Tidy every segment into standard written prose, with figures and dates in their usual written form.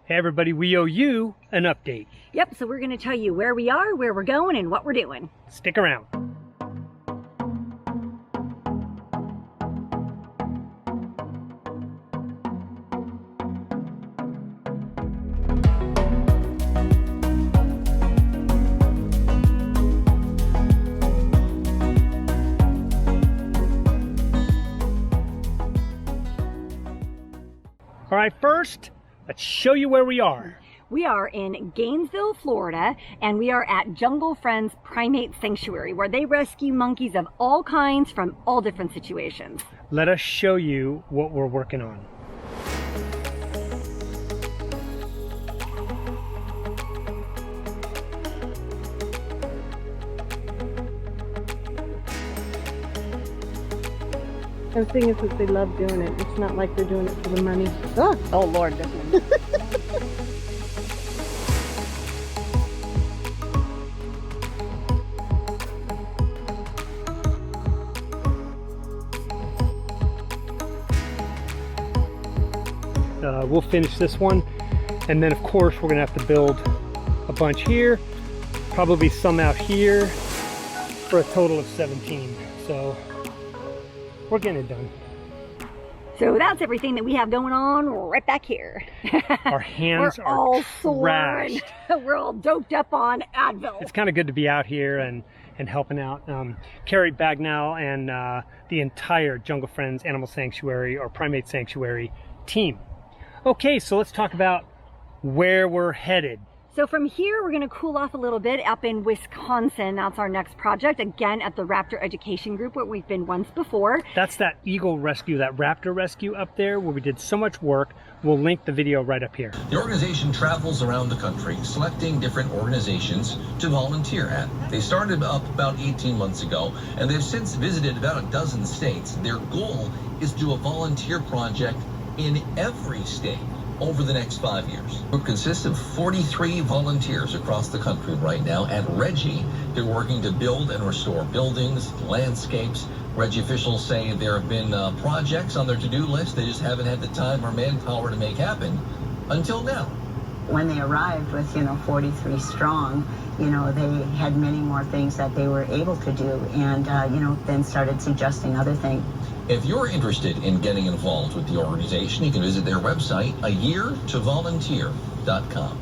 Hey everybody, we owe you an update. Yep, so we're going to tell you where we are, where we're going, and what we're doing. Stick around. All right, first, let's show you where we are. We are in Gainesville, Florida, and we are at Jungle Friends Primate Sanctuary, where they rescue monkeys of all kinds from all different situations. Let us show you what we're working on. The thing is that they love doing it. It's not like they're doing it for the money. Oh Lord, this one. We'll finish this one, and then of course we're gonna have to build a bunch here, probably some out here, for a total of 17. So we're getting it done. So that's everything that we have going on right back here. Our hands We're are all sore trashed. and we're all doped up on Advil. It's kind of good to be out here and helping out Carrie Bagnall and the entire Jungle Friends Animal Sanctuary or Primate Sanctuary team. Okay, so let's talk about where we're headed. So from here, we're going to cool off a little bit up in Wisconsin. That's our next project, again at the Raptor Education Group, where we've been once before. That's that eagle rescue, that raptor rescue up there where we did so much work. We'll link the video right up here. The organization travels around the country selecting different organizations to volunteer at. They started up about 18 months ago, and they've since visited about a dozen states. Their goal is to do a volunteer project in every state over the next 5 years. The group consists of 43 volunteers across the country right now. At REGI, they're working to build and restore buildings, landscapes. REGI officials say there have been projects on their to-do list they just haven't had the time or manpower to make happen until now. When they arrived with, 43 strong, they had many more things that they were able to do and, then started suggesting other things. If you're interested in getting involved with the organization, you can visit their website, ayeartovolunteer.com.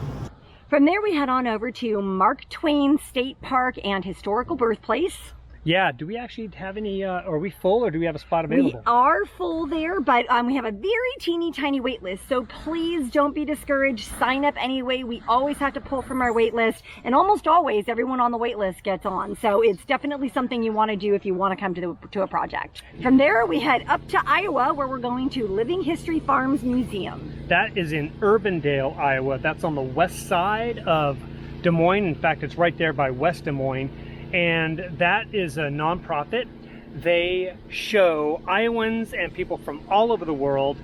From there, we head on over to Mark Twain State Park and Historical Birthplace. Yeah, do we actually have any, are we full or do we have a spot available? We are full there, but we have a very teeny tiny wait list, so please don't be discouraged. Sign up anyway. We always have to pull from our wait list, and almost always everyone on the wait list gets on, so it's definitely something you want to do if you want to come to a project. From there, we head up to Iowa, where we're going to Living History Farms Museum. That is in Urbandale, Iowa. That's on the west side of Des Moines. In fact, it's right there by West Des Moines. And that is a nonprofit. They show Iowans and people from all over the world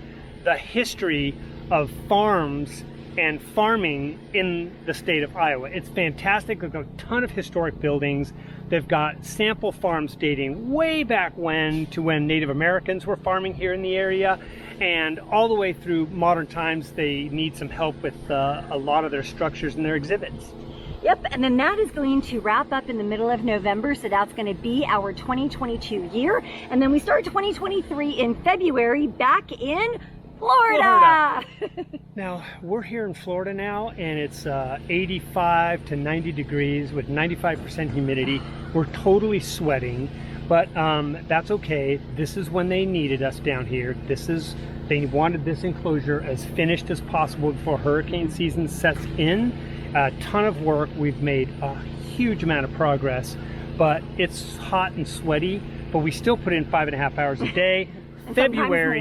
the history of farms and farming in the state of Iowa. It's fantastic. They've got a ton of historic buildings. They've got sample farms dating way back when to when Native Americans were farming here in the area, and all the way through modern times. They need some help with a lot of their structures and their exhibits. Yep, and then that is going to wrap up in the middle of November, so that's going to be our 2022 year. And then we start 2023 in February back in Florida. Now, we're here in Florida now, and it's 85 to 90 degrees with 95% humidity. We're totally sweating, but that's okay. This is when they needed us down here. They wanted this enclosure as finished as possible before hurricane season sets in. A ton of work. We've made a huge amount of progress, but it's hot and sweaty, but we still put in 5.5 hours a day. February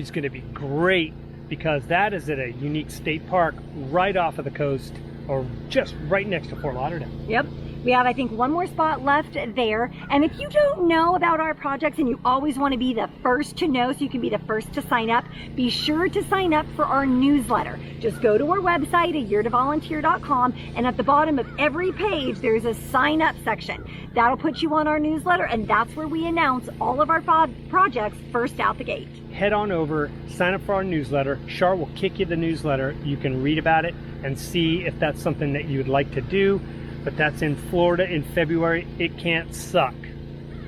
is going to be great because that is at a unique state park right off of the coast, or just right next to Fort Lauderdale. Yep. We have, I think, one more spot left there. And if you don't know about our projects and you always want to be the first to know so you can be the first to sign up, be sure to sign up for our newsletter. Just go to our website, ayeartovolunteer.com, and at the bottom of every page, there's a sign up section. That'll put you on our newsletter, and that's where we announce all of our projects first out the gate. Head on over, sign up for our newsletter. Shar will kick you the newsletter. You can read about it and see if that's something that you would like to do. But that's in Florida in February. It can't suck.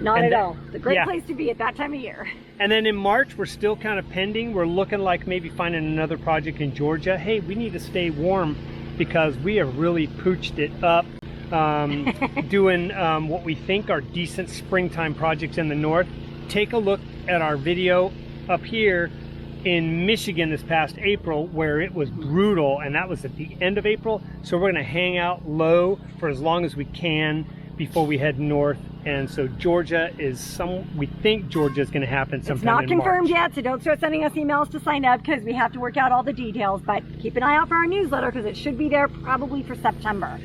Not at all. It's a great place to be at that time of year. And then in March, we're still kind of pending. We're looking like maybe finding another project in Georgia. Hey, we need to stay warm because we have really pooched it up doing what we think are decent springtime projects in the north. Take a look at our video up here in Michigan this past April where it was brutal, and that was at the end of April. So we're going to hang out low for as long as we can before we head north. And so Georgia is we think Georgia is going to happen sometime in March. It's not confirmed yet, so don't start sending us emails to sign up because we have to work out all the details. But keep an eye out for our newsletter because it should be there probably for September.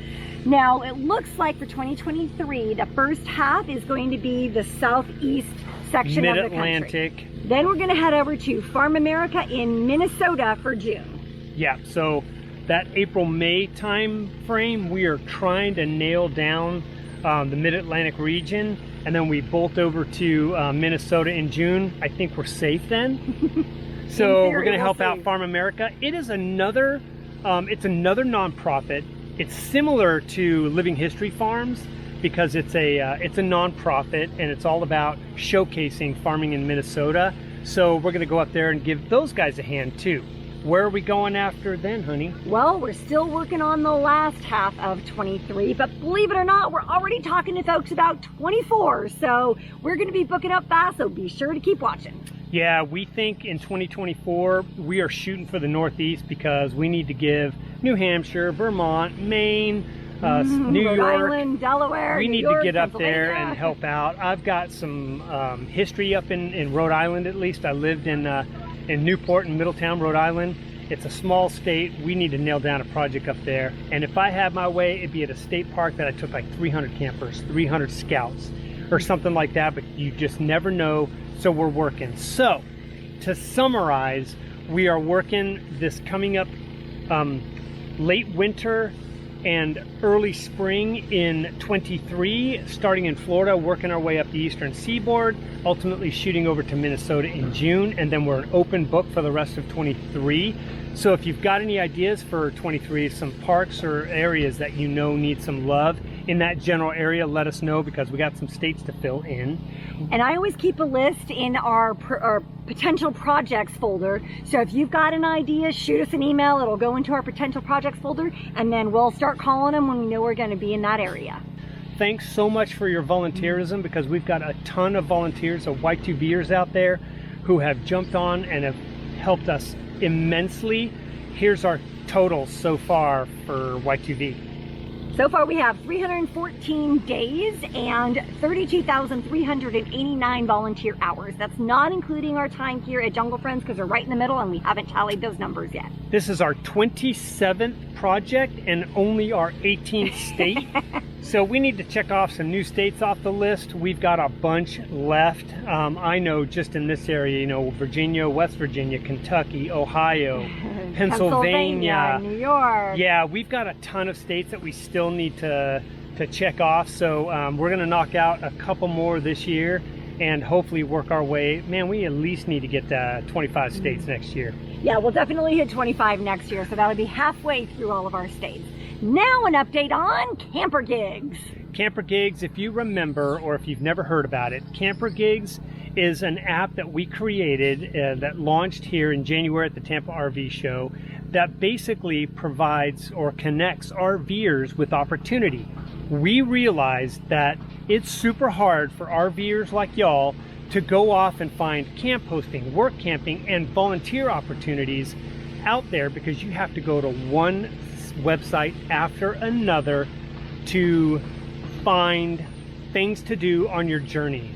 Now, it looks like for 2023, the first half is going to be the southeast section of the country. Mid-Atlantic. Then we're going to head over to Farm America in Minnesota for June. Yeah, so that April-May time frame, we are trying to nail down the Mid-Atlantic region, and then we bolt over to Minnesota in June. I think we're safe then. So we're going to help out Farm America. It is another, it's another nonprofit. It's similar to Living History Farms because it's a nonprofit and it's all about showcasing farming in Minnesota. So we're going to go up there and give those guys a hand too. Where are we going after then, honey? Well, we're still working on the last half of 23, but believe it or not, we're already talking to folks about 24. So we're going to be booking up fast, so be sure to keep watching. Yeah, we think in 2024, we are shooting for the Northeast because we need to give New Hampshire, Vermont, Maine, New Rhode York, Island, Delaware, we New need York, to get up there Pennsylvania. and help out. I've got some history up in Rhode Island, at least. I lived in Newport and Middletown, Rhode Island. It's a small state. We need to nail down a project up there. And if I had my way, it'd be at a state park that I took like 300 campers, 300 scouts, or something like that, but you just never know, so we're working. So, to summarize, we are working this coming up late winter and early spring in 23, starting in Florida, working our way up the eastern seaboard, ultimately shooting over to Minnesota in June, and then we're an open book for the rest of 23. So if you've got any ideas for 23, some parks or areas that you know need some love in that general area, let us know because we got some states to fill in. And I always keep a list in our potential projects folder. So if you've got an idea, shoot us an email. It'll go into our potential projects folder, and then we'll start calling them when we know we're going to be in that area. Thanks so much for your volunteerism because we've got a ton of volunteers of Y2Vers out there who have jumped on and have helped us immensely. Here's our totals so far for Y2V. So far we have 314 days and 32,389 volunteer hours. That's not including our time here at Jungle Friends because we're right in the middle and we haven't tallied those numbers yet. This is our 27th project and only our 18th state. So we need to check off some new states off the list. We've got a bunch left. I know just in this area, you know, Virginia, West Virginia, Kentucky, Ohio, Pennsylvania, New York. Yeah, we've got a ton of states that we still need to check off. So we're gonna knock out a couple more this year and hopefully work our way. Man, we at least need to get to 25 states next year. Yeah, we'll definitely hit 25 next year. So that'll be halfway through all of our states. Now an update on CamperGigs. CamperGigs, if you remember or if you've never heard about it, CamperGigs is an app that we created that launched here in January at the Tampa RV show that basically provides or connects RVers with opportunity. We realized that it's super hard for RVers like y'all to go off and find camp hosting, work camping, and volunteer opportunities out there because you have to go to one website after another to find things to do on your journey.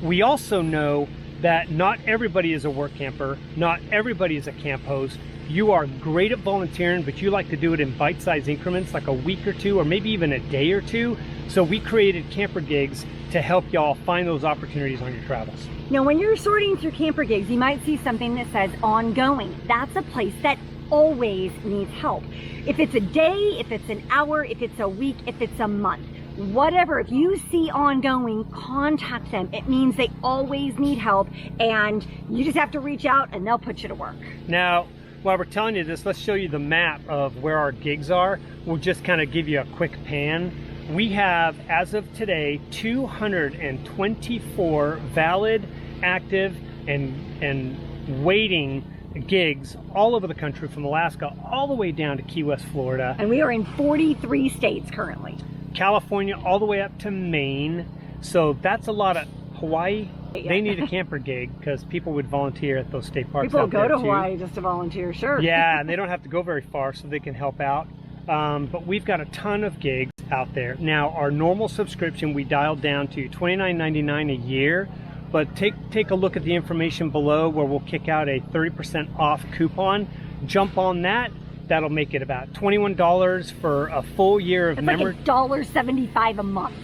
We also know that not everybody is a work camper, not everybody is a camp host. You are great at volunteering, but you like to do it in bite-sized increments, like a week or two, or maybe even a day or two. So we created CamperGigs to help y'all find those opportunities on your travels. Now, when you're sorting through CamperGigs, you might see something that says ongoing. That's a place that always needs help. If it's a day, if it's an hour, if it's a week, if it's a month, whatever, if you see ongoing, contact them. It means they always need help, and you just have to reach out and they'll put you to work. Now, while we're telling you this, let's show you the map of where our gigs are. We'll just kind of give you a quick pan. We have, as of today, 224 valid, active, and waiting gigs all over the country, from Alaska all the way down to Key West, Florida. And we are in 43 states currently. California all the way up to Maine. So that's a lot of Hawaii. Yeah. They need a camper gig because people would volunteer at those state parks. People go to Hawaii just to volunteer, sure. Yeah, and they don't have to go very far, so they can help out. But we've got a ton of gigs out there. Now, our normal subscription, we dialed down to $29.99 a year, but take a look at the information below where we'll kick out a 30% off coupon. Jump on that. That'll make it about $21 for a full year of membership. It's like $1.75 a month.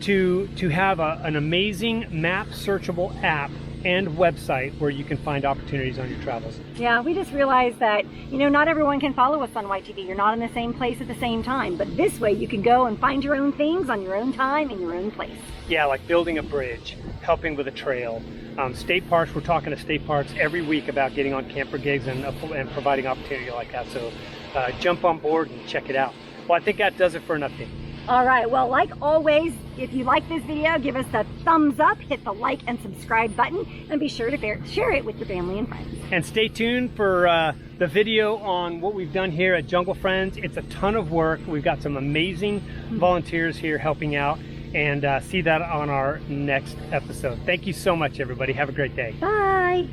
To have an amazing map searchable app and website where you can find opportunities on your travels. Yeah, we just realized that, you know, not everyone can follow us on Y2V. You're not in the same place at the same time, but this way you can go and find your own things on your own time in your own place. Yeah, like building a bridge, helping with a trail. State parks, we're talking to state parks every week about getting on CamperGigs and providing opportunity like that. So jump on board and check it out. Well, I think that does it for an update. All right, well, like always, if you like this video, give us the thumbs up, hit the like and subscribe button, and be sure to share it with your family and friends. And stay tuned for the video on what we've done here at Jungle Friends. It's a ton of work. We've got some amazing volunteers here helping out, and see that on our next episode. Thank you so much, everybody. Have a great day. Bye.